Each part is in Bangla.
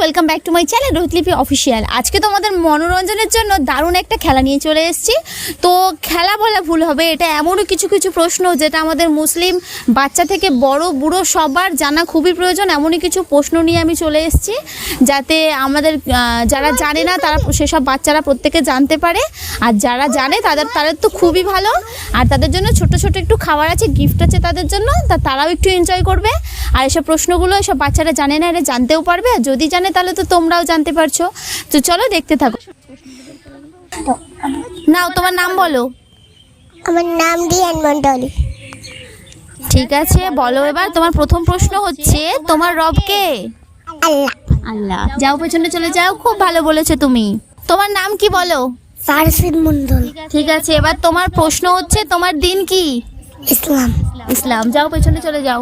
Welcome back to my channel Rohitlipi official. আজকে তোমাদের মনোরঞ্জনের জন্য দারুণ একটা খেলা নিয়ে চলে এসেছি। তো খেলা বলা ভুল হবে, এটা এমনও কিছু কিছু প্রশ্ন যেটা আমাদের মুসলিম বাচ্চা থেকে বড় বুড়ো সবার জানা খুবই প্রয়োজন। এমনই কিছু প্রশ্ন নিয়ে আমি চলে এসেছি যাতে আমাদের যারা জানে না তারা সেসব বাচ্চারা প্রত্যেকে জানতে পারে, আর যারা জানে তাদের তো খুবই ভালো। আর তাদের জন্য ছোট ছোট একটু খাবার আছে, গিফট আছে তাদের জন্য, তারাও একটু এনজয় করবে। আর এসব প্রশ্নগুলো এসব বাচ্চারা জানে না, এটা জানতেও পারবে, আর যদি জানে তাহলে তো তোমরাও জানতে পারছো। তো চলো দেখতে থাকো। নাও তোমার নাম বলো। আমার নাম রিয়ান মন্ডল। ঠিক আছে, বলো এবার। তোমার প্রথম প্রশ্ন হচ্ছে, তোমার রব কে? আল্লাহ। আল্লাহ। যাও পেছনে চলে যাও, খুব ভালো বলেছো তুমি। তোমার নাম কি বলো? ফারসিদ মন্ডল। ঠিক আছে, এবার তোমার প্রশ্ন হচ্ছে, তোমার দিন কি? ইসলাম। ইসলাম। যাও পেছনে চলে যাও।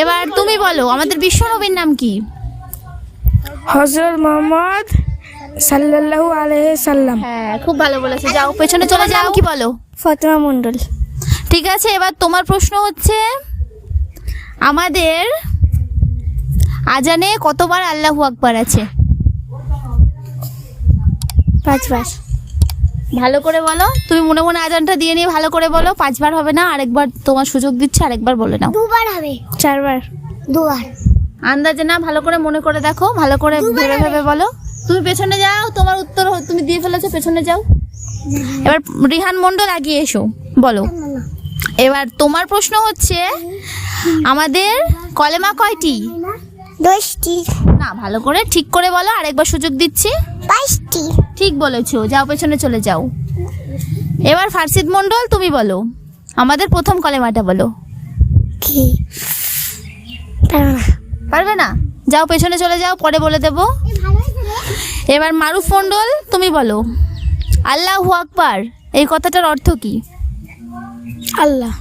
এবার তুমি বলো, আমাদের বিশ্ব নবীর নাম কি? হযরত মুহাম্মদ সাল্লাল্লাহু আলাইহি সাল্লাম। হ্যাঁ, খুব ভালো বলেছো। যাও পেছনে চলে যাও। কি বলো? ফাতেমা মন্ডল। ঠিক আছে, এবার তোমার প্রশ্ন হচ্ছে, আমাদের আজানে কতবার আল্লাহু আকবার আছে? 5 বার। ভালো করে বলো। তুমি মনে মনে আজানটা দিয়ে নিয়ে ভালো করে বলো। 5 বার হবে না, আরেকবার তোমার সুযোগ দিচ্ছে, আরেকবার বলে নাও। 2 বার হবে। 4 বার। 2 বার। আন্দাজে না, ভালো করে মনে করে দেখো, ভালো করে ভেবে ভেবে বলো। তুমি পেছনে যাও, তোমার উত্তর তুমি দিয়ে ফেলেছো, পেছনে যাও। এবার রিহান মন্ডল এগিয়ে এসো, বলো। এবার তোমার প্রশ্ন হচ্ছে, আমাদের কলেমা কয়টি? 10টি। না, ভালো করে ঠিক করে বলো, আরেকবার সুযোগ দিচ্ছি। 22টি। ঠিক বলেছো, যাও পেছনে চলে যাও। এবার ফারসিদ মন্ডল তুমি বলো, আমাদের প্রথম কলেমাটা বলো। কি? পারবে না? যাও পেছনে চলে যাও, পরে বলে দেব। এবার মারুফ মন্ডল তুমি বলো, আল্লাহু আকবার এই কথাটার অর্থ কি? আল্লাহ।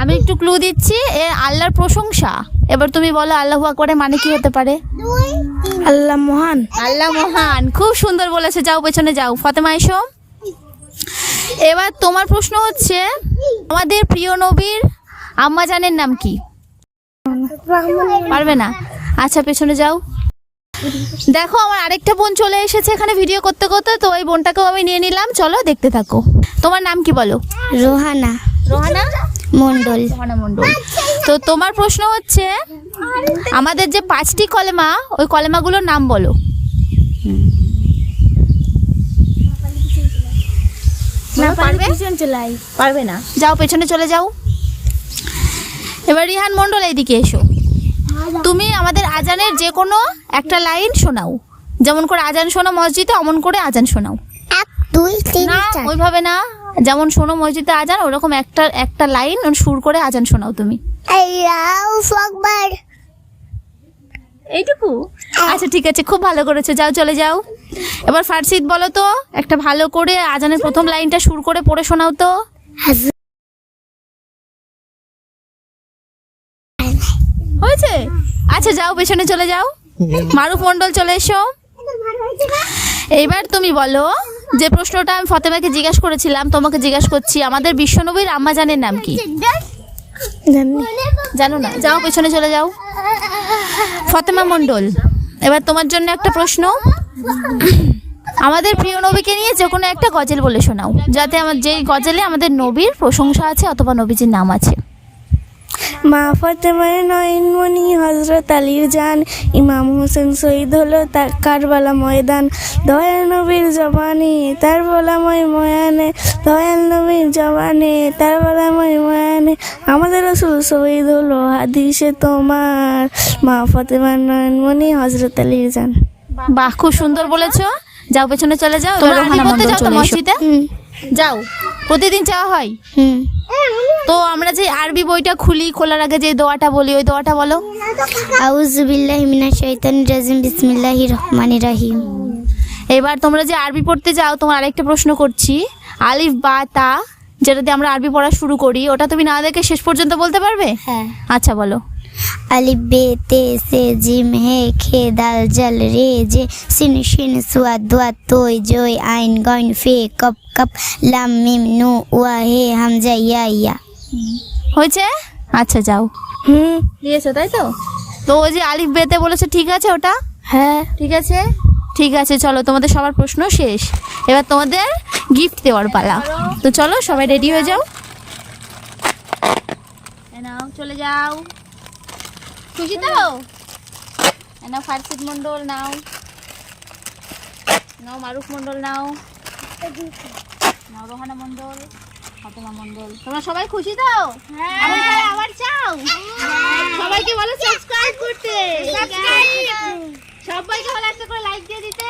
আমি একটু ক্লু দিচ্ছি, এ আল্লাহর প্রশংসা। এবার তুমি বলো আল্লাহু আকবারের মানে কি হতে পারে? আল্লাহ মহান। আল্লাহ মহান। খুব সুন্দর বলেছে, যাও পেছনে যাও। ফাতেমা এসো। এবার তোমার প্রশ্ন হচ্ছে, আমাদের প্রিয় নবীর আম্মা জানের নাম কি? পারবে না? আচ্ছা, পেছনে যাও। দেখো, আমার আরেকটা বোন চলে এসেছে এখানে ভিডিও করতে করতে, তো ওই বোনটাকেও আমি নিয়ে নিলাম। চলো দেখতে থাকো। তোমার নাম কি বলো? রোহানা রোহানা মন্ডল। রোহানা মন্ডল। তো তোমার প্রশ্ন হচ্ছে, আমাদের যে 5টি কলেমা, ওই কলেমাগুলোর নাম বলো। না পারবে? চলাই। পারবে না? যাও পেছনে চলে যাও। এবার রিহান মন্ডল এইদিকে এসো। তুমি আমাদের আজানের যে কোনো একটা লাইন শোনাও। যেমন করে আজান শোনো মসজিদে, অমন করে আজান শোনাও। 1 2 3 না, 4। ওইভাবে না, যেমন শোনো মসজিদে আজান, ওরকম একটা লাইন সুর করে আজান শোনাও তুমি। আল্লাহু আকবার। এইটুকু? আচ্ছা ঠিক আছে, খুব ভালো করেছো। যাও চলে যাও। এবার ফারসিদ বলো তো, একটা ভালো করে আজানের প্রথম লাইনটা সুর করে পড়ে শোনাও তো। হয়েছে? আচ্ছা যাও পেছনে চলে যাও। মারুফ মন্ডল চলে এসো। এইবার তুমি বলো, যে প্রশ্নটা আমি ফতেমাকে জিজ্ঞাসা করেছিলাম, তোমাকে জিজ্ঞাসা করছি, আমাদের বিশ্বনবীর আম্মা জানের নাম কি? জানো না? যাও পেছনে চলে যাও। ফতেমা মন্ডল, এবার তোমার জন্য একটা প্রশ্ন। আমাদের প্রিয় নবীকে নিয়ে যে কোনো একটা গজল বলে শোনাও, যাতে আমার যেই গজলে আমাদের নবীর প্রশংসা আছে অথবা নবীজির নাম আছে। মা ফাতেমার নয়নমণি হযরত আলীর জান, ইমাম হোসেন শহীদ হলো তার কারবালা ময়দান, দয়াল নবীর জবানে তার বলাময় ময়ানে, দয়াল নবীর জবানে তার বলাময় ময়ানে, আমাদের রাসূল শহীদ হলো হাদিসে তোমার, মা ফাতেমার নয়নমণি হযরত আলীর জান। বাহ, খুব সুন্দর বলেছো। যাও পেছনে চলে যাও। এবার রোহানা মন্ডল চলে এসো। যাও, প্রতিদিন যাওয়া হয়? তো আমরা যে আরবি বইটা খুলি, খোলার আগে যে দোয়াটা বলি, ওই দোয়াটা বলো। আউযু বিল্লাহি মিনাশ শাইতানির রাজিম, বিসমিল্লাহির রহমানির রহিম। এবার তোমরা যে আরবি পড়তে যাও, তোমার আরেকটা প্রশ্ন করছি। আলিফ বা তা যেটা দিয়ে আমরা আরবি পড়া শুরু করি, ওটা তুমি না দেখে শেষ পর্যন্ত বলতে পারবে? হ্যাঁ। আচ্ছা বলো। अलिफ बे ते से जिम हे खे दाल जल रे जे सिन शिन सुआ दुआ तोय जोय आइन गॉइन फे कप कप लाम मिम नू ওয়া হে হামজা ইয়া ইয়া। হয়েছে? আচ্ছা যাও। হুম। দিয়েছো তাই তো? তো ওই যে আলিফ বেতে বলেছে ঠিক আছে ওটা? হ্যাঁ। ঠিক আছে, ঠিক আছে, চলো তোমাদের সবার প্রশ্ন শেষ, এবার তোমাদের গিফট দেওয়ার পালা। তো চলো সবাই রেডি হয়ে যাও, নাও চলে যাও। খুশি তো? নাও ফারসিদ মন্ডল নাও, নাও মারুফ মন্ডল নাও, নাও রোহানা মন্ডল, ফাতেমা মন্ডল। তোমরা সবাই খুশি তো? আবার চাও? সবাইকে বলো সাবস্ক্রাইব করতে, সবাইকে বলো একটা করে লাইক দিয়ে দিতে,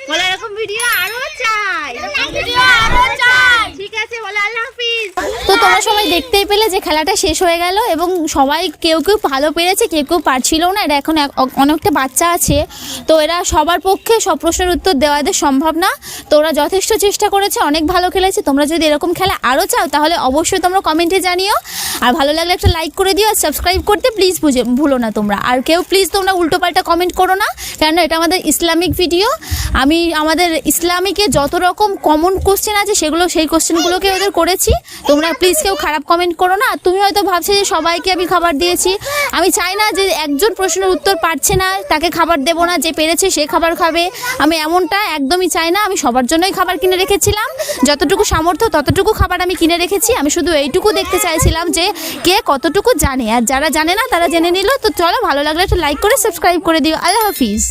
বলো এরকম ভিডিও আরো চাই, ঠিক আছে, বলো আল্লাহ হাফিজ। তো তোমরা সবাই দেখতেই পেলে যে খেলাটা শেষ হয়ে গেল এবং সবাই কেউ কেউ ভালো পেরেছে, কেউ কেউ পারছিল না। এটা এখন অনেকটা বাচ্চা আছে, তো এরা সবার পক্ষে সব প্রশ্নের উত্তর দেওয়া এদের সম্ভব না। তো ওরা যথেষ্ট চেষ্টা করেছে, অনেক ভালো খেলেছে। তোমরা যদি এরকম খেলা আরও চাও তাহলে অবশ্যই তোমরা কমেন্টে জানিও, আর ভালো লাগলে একটা লাইক করে দিও, আর সাবস্ক্রাইব করতে প্লিজ ভুলো না তোমরা। আর কেউ প্লিজ তোমরা উল্টোপাল্টা কমেন্ট করো না, কেননা এটা আমাদের ইসলামিক ভিডিও। আমি আমাদের ইসলামিকে যত রকম কমন কোশ্চেন আছে সেগুলো, সেই কোশ্চেনগুলোকে ওদের করেছি। তোমরা প্লিজ কেউ খারাপ কমেন্ট করো না। তুমি হয়তো ভাবছো যে সবাইকে আমি খাবার দিয়েছি, আমি চাই না যে একজন প্রশ্নের উত্তর পারছে না তাকে খাবার দেবো না, যে পেরেছে সে খাবার খাবে, আমি এমনটা একদমই চাই না। আমি সবার জন্যই খাবার কিনে রেখেছিলাম, যতটুকু সামর্থ্য ততটুকু খাবার আমি কিনে রেখেছি। আমি শুধু এইটুকু দেখতে চাইছিলাম যে কে কতটুকু জানে, আর যারা জানে না তারা জেনে নিল। তো চলো, ভালো লাগলে একটা লাইক করে সাবস্ক্রাইব করে দিও। আল্লাহ হাফিজ।